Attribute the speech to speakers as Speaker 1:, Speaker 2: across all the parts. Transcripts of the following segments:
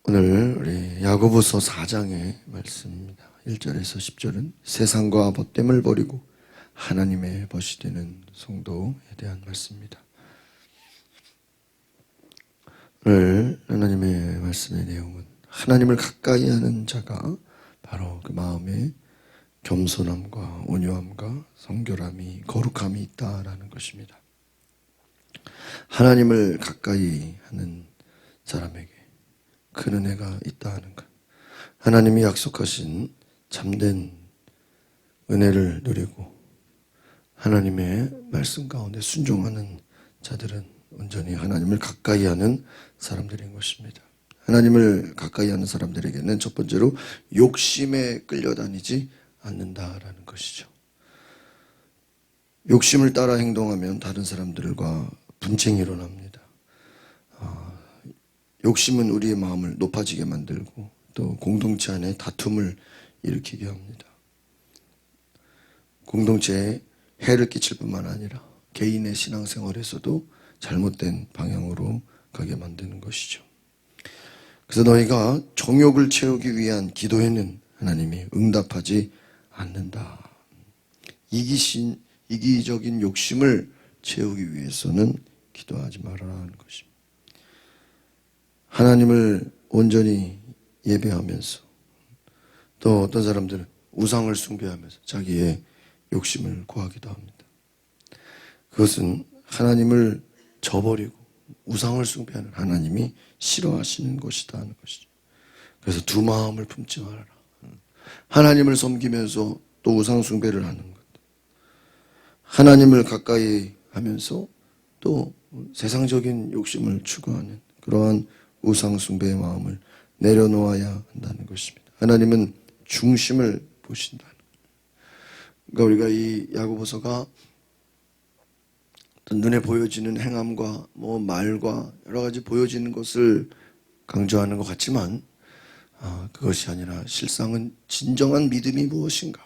Speaker 1: 오늘 우리 야고보서 4장의 말씀입니다. 1절에서 10절은 세상과 벗됨을 버리고 하나님의 벗이 되는 성도에 대한 말씀입니다. 오늘 하나님의 말씀의 내용은 하나님을 가까이 하는 자가 바로 그 마음에 겸손함과 온유함과 성결함이 거룩함이 있다라는 것입니다. 하나님을 가까이 하는 사람에게 큰 은혜가 있다 하는 것. 하나님이 약속하신 참된 은혜를 누리고 하나님의 말씀 가운데 순종하는 자들은 온전히 하나님을 가까이 하는 사람들인 것입니다. 하나님을 가까이 하는 사람들에게는 첫 번째로 욕심에 끌려다니지 않는다라는 것이죠. 욕심을 따라 행동하면 다른 사람들과 분쟁이 일어납니다. 욕심은 우리의 마음을 높아지게 만들고 또 공동체 안에 다툼을 일으키게 합니다. 공동체에 해를 끼칠 뿐만 아니라 개인의 신앙생활에서도 잘못된 방향으로 가게 만드는 것이죠. 그래서 너희가 정욕을 채우기 위한 기도에는 하나님이 응답하지 않는다. 이기적인 욕심을 채우기 위해서는 기도하지 말아라는 것입니다. 하나님을 온전히 예배하면서 또 어떤 사람들은 우상을 숭배하면서 자기의 욕심을 구하기도 합니다. 그것은 하나님을 저버리고 우상을 숭배하는 하나님이 싫어하시는 것이다 하는 것이죠. 그래서 두 마음을 품지 말아라. 하나님을 섬기면서 또 우상 숭배를 하는 것, 하나님을 가까이 하면서 또 세상적인 욕심을 추구하는 그러한 우상 숭배의 마음을 내려놓아야 한다는 것입니다. 하나님은 중심을 보신다. 그러니까 우리가 이 야고보서가 눈에 보여지는 행함과 말과 여러 가지 보여지는 것을 강조하는 것 같지만 그것이 아니라 실상은 진정한 믿음이 무엇인가,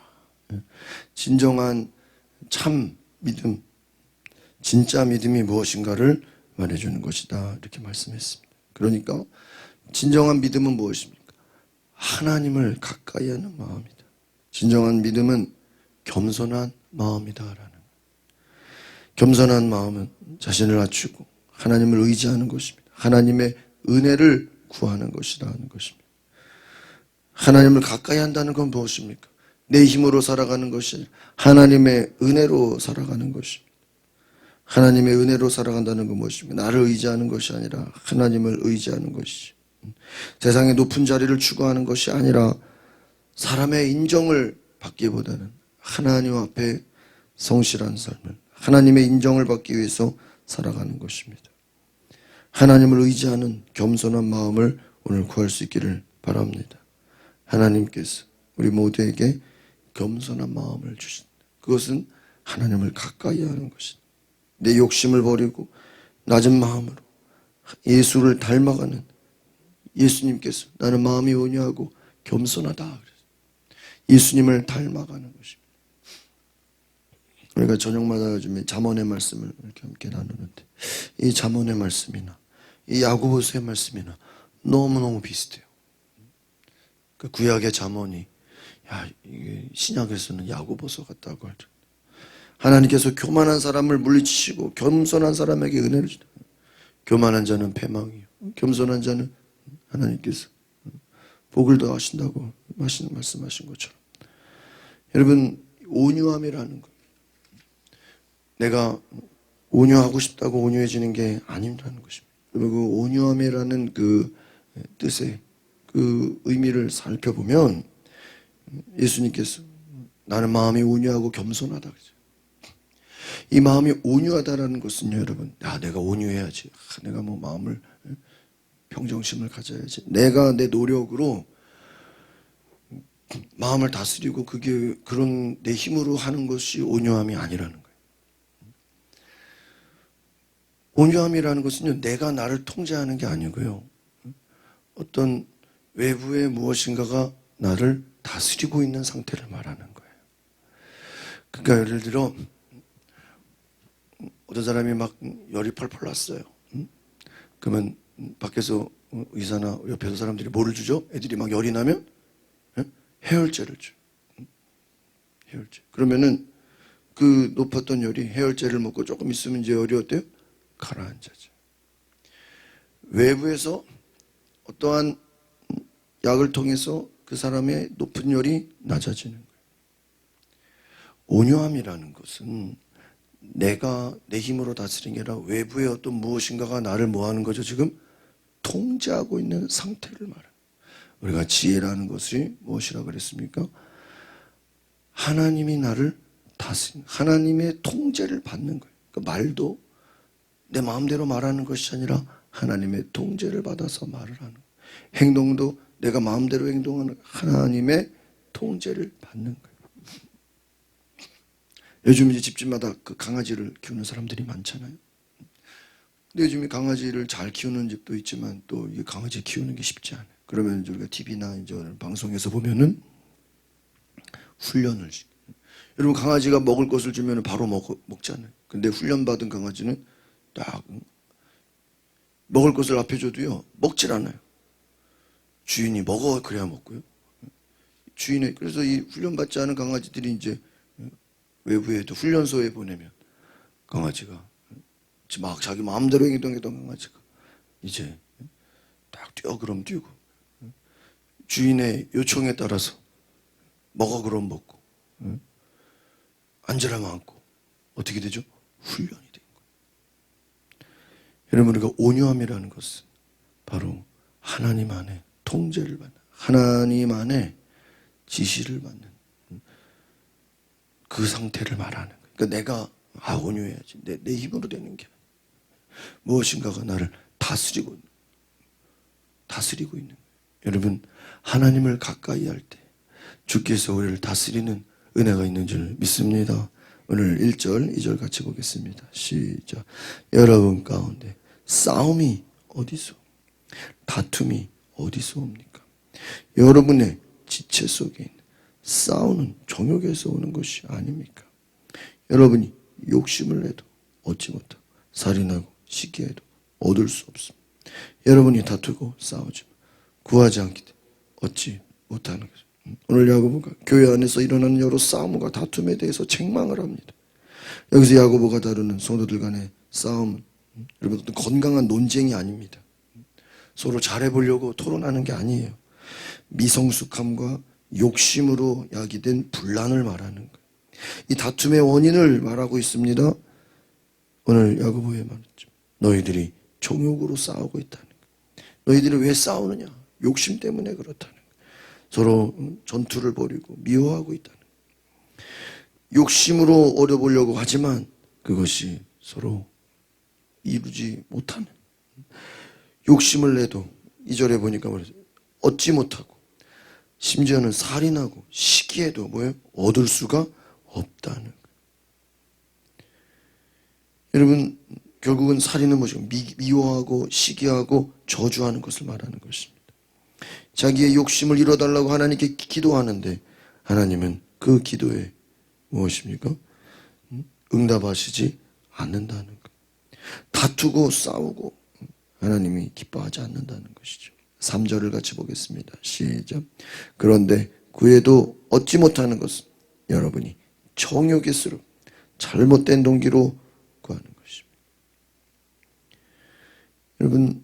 Speaker 1: 진정한 참 믿음, 진짜 믿음이 무엇인가를 말해주는 것이다 이렇게 말씀했습니다. 그러니까 진정한 믿음은 무엇입니까? 하나님을 가까이 하는 마음이다. 진정한 믿음은 겸손한 마음이다라는. 겸손한 마음은 자신을 낮추고 하나님을 의지하는 것입니다. 하나님의 은혜를 구하는 것이라는 것입니다. 하나님을 가까이 한다는 건 무엇입니까? 내 힘으로 살아가는 것이 아니라 하나님의 은혜로 살아가는 것입니다. 하나님의 은혜로 살아간다는 건 무엇입니까? 나를 의지하는 것이 아니라 하나님을 의지하는 것이죠. 세상의 높은 자리를 추구하는 것이 아니라 사람의 인정을 받기보다는 하나님 앞에 성실한 삶을, 하나님의 인정을 받기 위해서 살아가는 것입니다. 하나님을 의지하는 겸손한 마음을 오늘 구할 수 있기를 바랍니다. 하나님께서 우리 모두에게 겸손한 마음을 주신다. 그것은 하나님을 가까이 하는 것이다. 내 욕심을 버리고 낮은 마음으로 예수를 닮아가는, 예수님께서 나는 마음이 온유하고 겸손하다. 예수님을 닮아가는 것입니다. 우리가 저녁마다 요즘에 잠언의 말씀을 이렇게 함께 나누는데 이 잠언의 말씀이나 이 야고보서의 말씀이나 너무너무 비슷해요. 그 구약의 잠언이 이게 신약에서는 야고보서 같다고 하죠. 하나님께서 교만한 사람을 물리치시고 겸손한 사람에게 은혜를 주다. 교만한 자는 패망이요, 겸손한 자는 하나님께서 복을 더하신다고 말씀하신 것처럼, 여러분, 온유함이라는 것, 내가 온유하고 싶다고 온유해지는 게 아니라는 것입니다. 여러분, 그 온유함이라는 그 뜻의 그 의미를 살펴보면 예수님께서 나는 마음이 온유하고 겸손하다 그러죠. 이 마음이 온유하다라는 것은요, 여러분, 내가 온유해야지, 내가 마음을 평정심을 가져야지, 내가 내 노력으로 마음을 다스리고 그게 그런 내 힘으로 하는 것이 온유함이 아니라는 거예요. 온유함이라는 것은요, 내가 나를 통제하는 게 아니고요, 어떤 외부의 무엇인가가 나를 다스리고 있는 상태를 말하는 거예요. 그러니까 예를 들어 어떤 사람이 막 열이 펄펄 났어요. 그러면 밖에서 의사나 옆에서 사람들이 뭐를 주죠? 애들이 막 열이 나면 해열제를 줘. 해열제. 그러면은 그 높았던 열이 해열제를 먹고 조금 있으면 이제 열이 어때요? 가라앉아져. 외부에서 어떠한 약을 통해서 그 사람의 높은 열이 낮아지는 거예요. 온유함이라는 것은 내가 내 힘으로 다스리는 게 아니라 외부의 어떤 무엇인가가 나를 뭐 하는 거죠? 지금 통제하고 있는 상태를 말해요. 우리가 지혜라는 것이 무엇이라고 그랬습니까? 하나님이 나를 다스리는, 하나님의 통제를 받는 거예요. 그 말도 내 마음대로 말하는 것이 아니라 하나님의 통제를 받아서 말을 하는 거예요. 행동도 내가 마음대로 행동하는 하나님의 통제를 받는 거예요. 요즘 이제 집집마다 그 강아지를 키우는 사람들이 많잖아요. 근데 요즘에 강아지를 잘 키우는 집도 있지만 또 이 강아지 키우는 게 쉽지 않아요. 그러면 우리가 TV나 이제 방송에서 보면은 훈련을 시켜요. 여러분 강아지가 먹을 것을 주면 바로 먹잖아요. 근데 훈련받은 강아지는 딱 먹을 것을 앞에 줘도요 먹질 않아요. 주인이 먹어 그래야 먹고요. 주인의 그래서 이 훈련받지 않은 강아지들이 이제 외부에도 훈련소에 보내면 강아지가 막 자기 마음대로 행동했던 강아지가 이제 딱 뛰어 그럼 뛰고 주인의 요청에 따라서 먹어 그럼 먹고 앉으라면 앉고 어떻게 되죠? 훈련이 된 거예요. 여러분 우리가 온유함이라는 것은 바로 하나님 안에 통제를 받는 하나님 안에 지시를 받는 그 상태를 말하는 거예요. 그러니까 내가 온유해야지 내 힘으로 되는 게 아니라 무엇인가가 나를 다스리고 있는 거예요. 여러분 하나님을 가까이 할 때 주께서 우리를 다스리는 은혜가 있는 줄 믿습니다. 오늘 1절, 2절 같이 보겠습니다. 시작. 여러분 가운데 싸움이 어디서 다툼이 어디서 옵니까? 여러분의 지체 속에 있는 싸우는 정욕에서 오는 것이 아닙니까? 여러분이 욕심을 내도 얻지 못하고 살인하고 시기해도 얻을 수 없습니다. 여러분이 다투고 싸우지만 구하지 않기 때문에 얻지 못하는 거죠. 오늘 야고보가 교회 안에서 일어나는 여러 싸움과 다툼에 대해서 책망을 합니다. 여기서 야고보가 다루는 성도들 간의 싸움은 여러분 어떤 건강한 논쟁이 아닙니다. 서로 잘해보려고 토론하는 게 아니에요. 미성숙함과 욕심으로 야기된 분란을 말하는 거예요. 이 다툼의 원인을 말하고 있습니다. 오늘 야고보에 말했죠. 너희들이 정욕으로 싸우고 있다는 거예요. 너희들이 왜 싸우느냐? 욕심 때문에 그렇다는 거예요. 서로 전투를 벌이고 미워하고 있다는 거예요. 욕심으로 얻어보려고 하지만 그것이 서로 이루지 못하는 욕심을 내도 2절에 보니까 말이죠. 얻지 못하고 심지어는 살인하고 시기해도 뭐예요? 얻을 수가 없다는 거예요. 여러분 결국은 살인은 뭐죠? 미워하고 시기하고 저주하는 것을 말하는 것입니다. 자기의 욕심을 이뤄달라고 하나님께 기도하는데 하나님은 그 기도에 무엇입니까? 응답하시지 않는다는 거예요. 다투고 싸우고 하나님이 기뻐하지 않는다는 것이죠. 3절을 같이 보겠습니다. 시작. 그런데 구해도 얻지 못하는 것은 여러분이 정욕에 쓰러 잘못된 동기로 구하는 것입니다. 여러분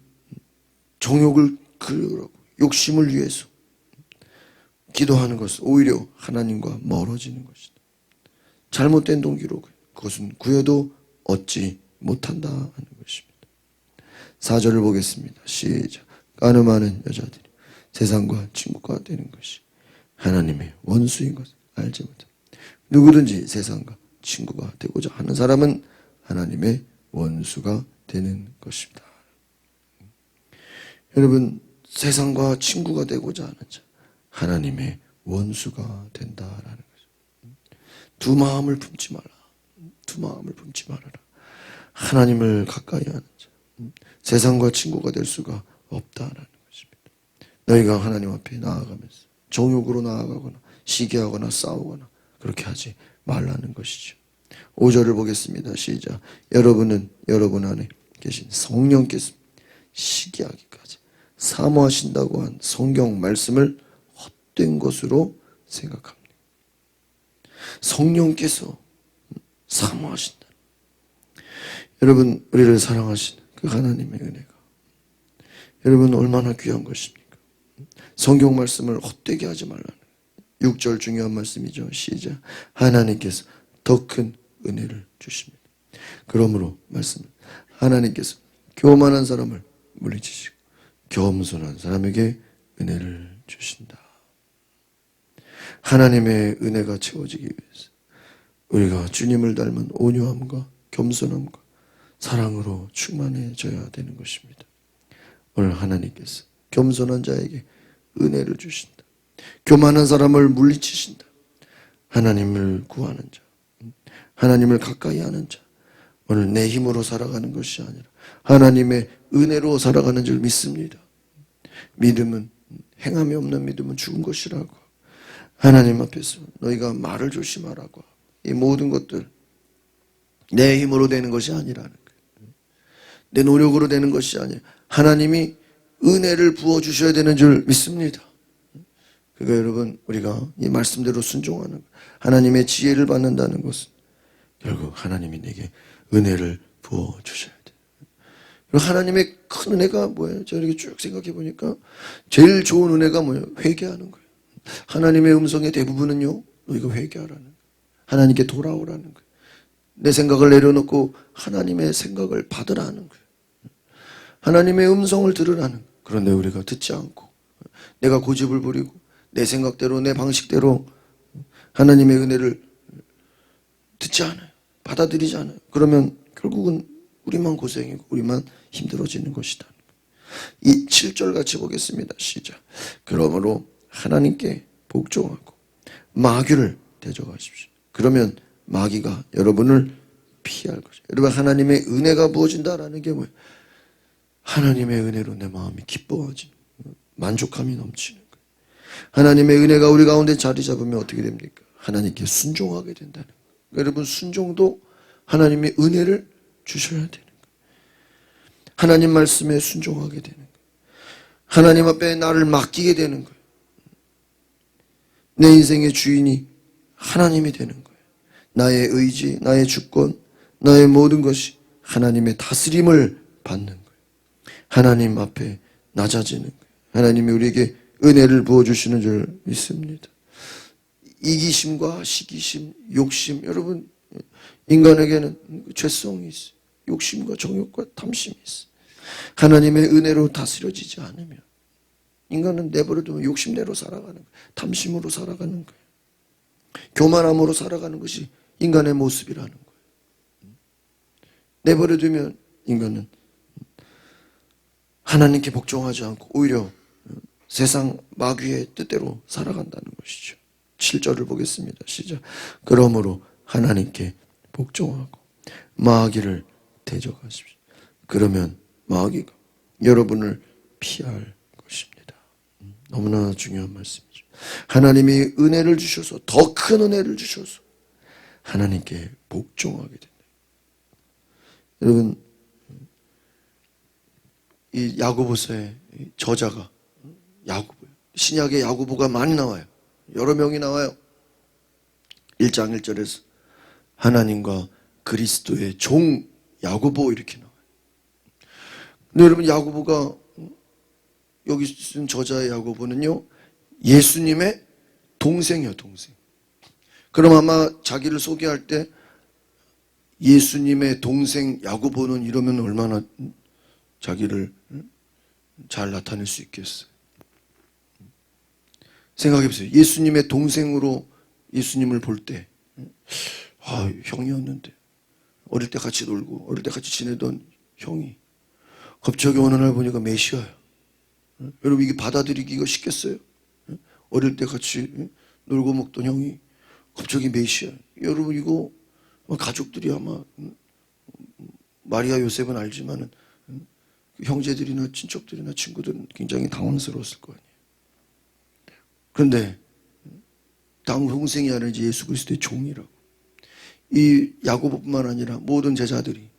Speaker 1: 정욕을 그러고 욕심을 위해서 기도하는 것은 오히려 하나님과 멀어지는 것이다. 잘못된 동기로 그것은 구해도 얻지 못한다 하는 것입니다. 4절을 보겠습니다. 시작. 가늠하는 여자들이 세상과 친구가 되는 것이 하나님의 원수인 것을 알지 못합니다. 누구든지 세상과 친구가 되고자 하는 사람은 하나님의 원수가 되는 것입니다. 여러분 세상과 친구가 되고자 하는 자 하나님의 원수가 된다라는 거죠. 두 마음을 품지 말라. 두 마음을 품지 말아라. 하나님을 가까이 하는 자 세상과 친구가 될 수가 없다라는 것입니다. 너희가 하나님 앞에 나아가면서 정욕으로 나아가거나 시기하거나 싸우거나 그렇게 하지 말라는 것이죠. 5절을 보겠습니다. 시작. 여러분은 여러분 안에 계신 성령께서 시기하기까지 사모하신다고 한 성경 말씀을 헛된 것으로 생각합니다. 성령께서 사모하신다. 여러분, 우리를 사랑하시는 그 하나님의 은혜가 여러분 얼마나 귀한 것입니까? 성경 말씀을 헛되게 하지 말라는 6절 중요한 말씀이죠. 시작. 하나님께서 더 큰 은혜를 주십니다. 그러므로 말씀, 하나님께서 교만한 사람을 물리치시고 겸손한 사람에게 은혜를 주신다. 하나님의 은혜가 채워지기 위해서 우리가 주님을 닮은 온유함과 겸손함과 사랑으로 충만해져야 되는 것입니다. 오늘 하나님께서 겸손한 자에게 은혜를 주신다. 교만한 사람을 물리치신다. 하나님을 구하는 자, 하나님을 가까이 하는 자, 오늘 내 힘으로 살아가는 것이 아니라 하나님의 은혜로 살아가는 줄 믿습니다. 믿음은, 행함이 없는 믿음은 죽은 것이라고. 하나님 앞에서 너희가 말을 조심하라고. 이 모든 것들 내 힘으로 되는 것이 아니라는 거예요. 내 노력으로 되는 것이 아니라 하나님이 은혜를 부어주셔야 되는 줄 믿습니다. 그러니까 여러분, 우리가 이 말씀대로 순종하는 거예요. 하나님의 지혜를 받는다는 것은 결국 하나님이 내게 은혜를 부어주셔야 돼요. 하나님의 큰 은혜가 뭐예요? 제가 이렇게 쭉 생각해 보니까 제일 좋은 은혜가 뭐예요? 회개하는 거예요. 하나님의 음성의 대부분은요, 너희가 회개하라는 거예요. 하나님께 돌아오라는 거예요. 내 생각을 내려놓고 하나님의 생각을 받으라는 거예요. 하나님의 음성을 들으라는 거예요. 그런데 우리가 듣지 않고 내가 고집을 부리고 내 생각대로 내 방식대로 하나님의 은혜를 듣지 않아요. 받아들이지 않아요. 그러면 결국은 우리만 고생이고 우리만 힘들어지는 것이다. 이 7절 같이 보겠습니다. 시작. 그러므로 하나님께 복종하고 마귀를 대적하십시오. 그러면 마귀가 여러분을 피할 것이에요. 여러분, 하나님의 은혜가 부어진다라는 게 뭐예요? 하나님의 은혜로 내 마음이 기뻐하지, 만족함이 넘치는 거예요. 하나님의 은혜가 우리 가운데 자리 잡으면 어떻게 됩니까? 하나님께 순종하게 된다는 거예요. 여러분, 순종도 하나님의 은혜를 주셔야 되는 거예요. 하나님 말씀에 순종하게 되는 거예요. 하나님 앞에 나를 맡기게 되는 거예요. 내 인생의 주인이 하나님이 되는 거예요. 나의 의지, 나의 주권, 나의 모든 것이 하나님의 다스림을 받는 거예요. 하나님 앞에 낮아지는 거예요. 하나님이 우리에게 은혜를 부어주시는 줄 믿습니다. 이기심과 시기심, 욕심, 여러분, 인간에게는 죄성이 있어요. 욕심과 정욕과 탐심이 있어요. 하나님의 은혜로 다스려지지 않으면 인간은 내버려두면 욕심대로 살아가는 거예요. 탐심으로 살아가는 거예요. 교만함으로 살아가는 것이 인간의 모습이라는 거예요. 내버려두면 인간은 하나님께 복종하지 않고 오히려 세상 마귀의 뜻대로 살아간다는 것이죠. 7절을 보겠습니다. 시작. 그러므로 하나님께 복종하고 마귀를 대적하십시오. 그러면 마귀가 여러분을 피할 것입니다. 너무나 중요한 말씀이죠. 하나님이 은혜를 주셔서, 더 큰 은혜를 주셔서 하나님께 복종하게 된다. 여러분, 이 야고보서의 저자가 야고보예요. 신약의 야고보가 많이 나와요. 여러 명이 나와요. 1장 1절에서 하나님과 그리스도의 종 야고보 이렇게 나와요. 근데 여러분, 야고보가 여기 쓴 저자의 야고보는요, 예수님의 동생이에요. 동생. 그럼 아마 자기를 소개할 때 예수님의 동생 야고보는 이러면 얼마나 자기를 잘 나타낼 수 있겠어요. 생각해 보세요. 예수님의 동생으로 예수님을 볼 때, 형이었는데, 어릴 때 같이 놀고 어릴 때 같이 지내던 형이 갑자기 어느 날 보니까 메시아야. 여러분, 이게 받아들이기가 쉽겠어요? 어릴 때 같이 놀고 먹던 형이 갑자기 메시아. 여러분, 이거 가족들이 아마 마리아 요셉은 알지만은 형제들이나 친척들이나 친구들은 굉장히 당황스러웠을 거 아니에요. 그런데 동생이 아니라 예수 그리스도의 종이라고. 이 야고보뿐만 아니라 모든 제자들이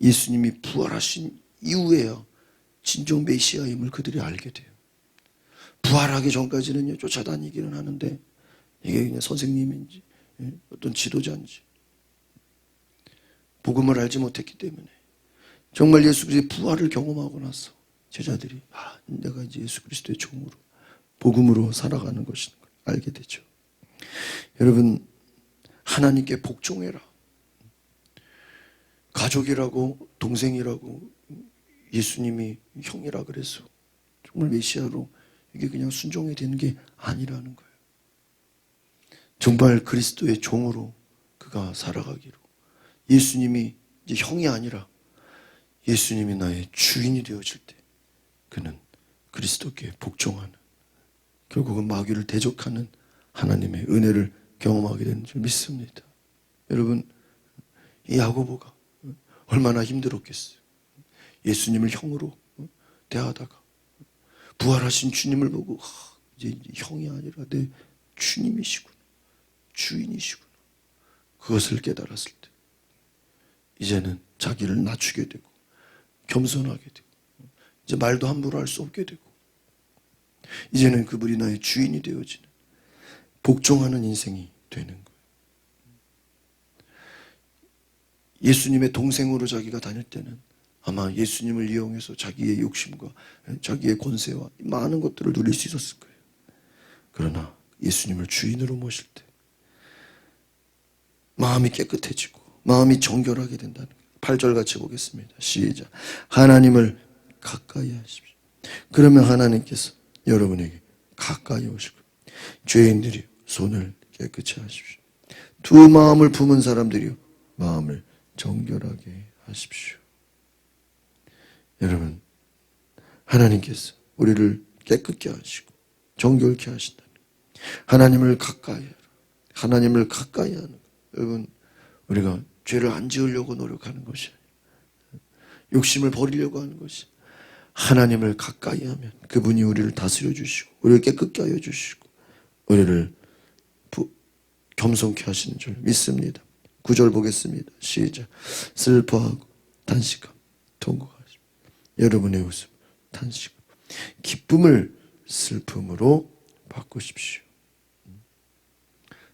Speaker 1: 예수님이 부활하신 이후에야 진정 메시아임을 그들이 알게 돼요. 부활하기 전까지는요, 쫓아다니기는 하는데 이게 그냥 선생님인지 어떤 지도자인지 복음을 알지 못했기 때문에 정말 예수 그리스도의 부활을 경험하고 나서 제자들이 내가 이제 예수 그리스도의 종으로 복음으로 살아가는 것인 걸 알게 되죠. 여러분, 하나님께 복종해라. 가족이라고 동생이라고 예수님이 형이라 그래서 정말 메시아로 이게 그냥 순종이 되는 게 아니라는 거예요. 정말 그리스도의 종으로 그가 살아가기로, 예수님이 이제 형이 아니라 예수님이 나의 주인이 되어질 때 그는 그리스도께 복종하는, 결국은 마귀를 대적하는 하나님의 은혜를 경험하게 되는 줄 믿습니다. 여러분, 이 야고보가 얼마나 힘들었겠어요. 예수님을 형으로 대하다가 부활하신 주님을 보고 이제 형이 아니라 내 주님이시구나, 주인이시구나, 그것을 깨달았을 때 이제는 자기를 낮추게 되고 겸손하게 되고 이제 말도 함부로 할 수 없게 되고 이제는 그분이 나의 주인이 되어지는 복종하는 인생이 되는 거예요. 예수님의 동생으로 자기가 다닐 때는 아마 예수님을 이용해서 자기의 욕심과 자기의 권세와 많은 것들을 누릴 수 있었을 거예요. 그러나 예수님을 주인으로 모실 때 마음이 깨끗해지고 마음이 정결하게 된다는 거예요. 8절 같이 보겠습니다. 시작. 하나님을 가까이 하십시오. 그러면 하나님께서 여러분에게 가까이 오시고 죄인들이 손을 깨끗이 하십시오. 두 마음을 품은 사람들이요, 마음을 정결하게 하십시오. 여러분, 하나님께서 우리를 깨끗게 하시고 정결케 하신다. 하나님을 가까이 하라. 하나님을 가까이 하는 것. 여러분, 우리가 죄를 안 지으려고 노력하는 것이 아니라 욕심을 버리려고 하는 것이, 하나님을 가까이 하면 그분이 우리를 다스려 주시고 우리를 깨끗게 하여 주시고 우리를 겸손케 하시는 줄 믿습니다. 9절 보겠습니다. 시작. 슬퍼하고 탄식하고 통곡하십시오. 여러분의 웃음 탄식하고 기쁨을 슬픔으로 바꾸십시오.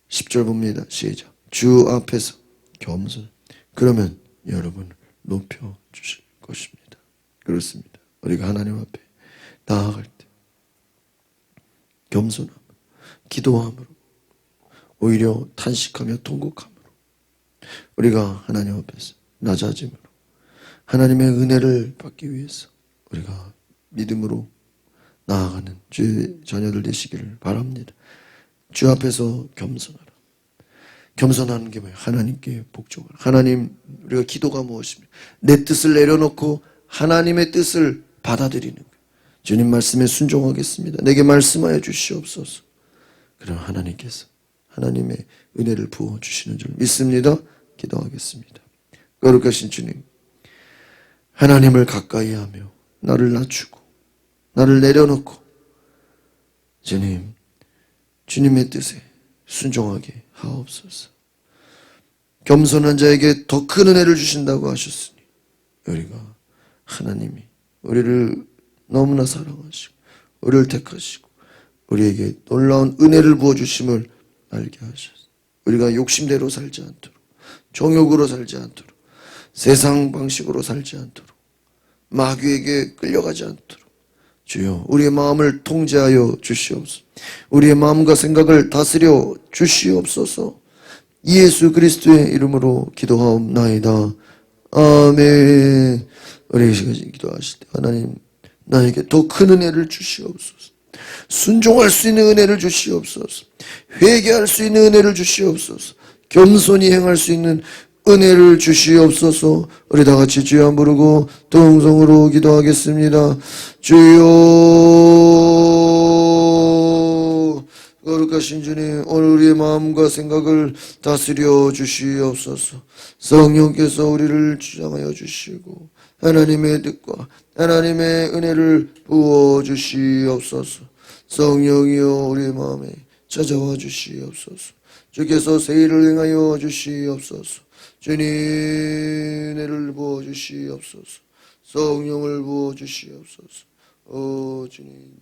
Speaker 1: 10절 봅니다. 시작. 주 앞에서 겸손, 그러면 여러분을 높여 주실 것입니다. 그렇습니다. 우리가 하나님 앞에 나아갈 때 겸손함으로, 기도함으로, 오히려 탄식하며 통곡함으로 우리가 하나님 앞에서 낮아짐으로 하나님의 은혜를 받기 위해서 우리가 믿음으로 나아가는 주의 자녀들 되시기를 바랍니다. 주 앞에서 겸손하라. 겸손하는 게 뭐예요? 하나님께 복종하라. 하나님, 우리가 기도가 무엇입니까? 내 뜻을 내려놓고 하나님의 뜻을 받아들이는 거예요. 주님 말씀에 순종하겠습니다. 내게 말씀하여 주시옵소서. 그럼 하나님께서 하나님의 은혜를 부어주시는 줄 믿습니다. 기도하겠습니다. 거룩하신 주님, 하나님을 가까이 하며 나를 낮추고 나를 내려놓고 주님, 주님의 뜻에 순종하게 하옵소서. 겸손한 자에게 더 큰 은혜를 주신다고 하셨으니 우리가 하나님이 우리를 너무나 사랑하시고 우리를 택하시고 우리에게 놀라운 은혜를 부어주심을 알게 하셨습니다. 우리가 욕심대로 살지 않도록, 정욕으로 살지 않도록, 세상 방식으로 살지 않도록, 마귀에게 끌려가지 않도록 주여 우리의 마음을 통제하여 주시옵소서. 우리의 마음과 생각을 다스려 주시옵소서. 예수 그리스도의 이름으로 기도하옵나이다. 아멘. 우리 시간에 기도하실 때 하나님, 나에게 더 큰 은혜를 주시옵소서. 순종할 수 있는 은혜를 주시옵소서. 회개할 수 있는 은혜를 주시옵소서. 겸손히 행할 수 있는 은혜를 주시옵소서. 우리 다 같이 주여 부르고 동성으로 기도하겠습니다. 주여, 거룩하신 주님, 오늘 우리의 마음과 생각을 다스려 주시옵소서. 성령께서 우리를 주장하여 주시고 하나님의 뜻과 하나님의 은혜를 부어 주시옵소서. 성령이여 우리의 마음에 찾아와 주시옵소서. 주께서 새 일을 행하여 주시옵소서. 주님 은혜를 부어 주시옵소서. 성령을 부어 주시옵소서. 주님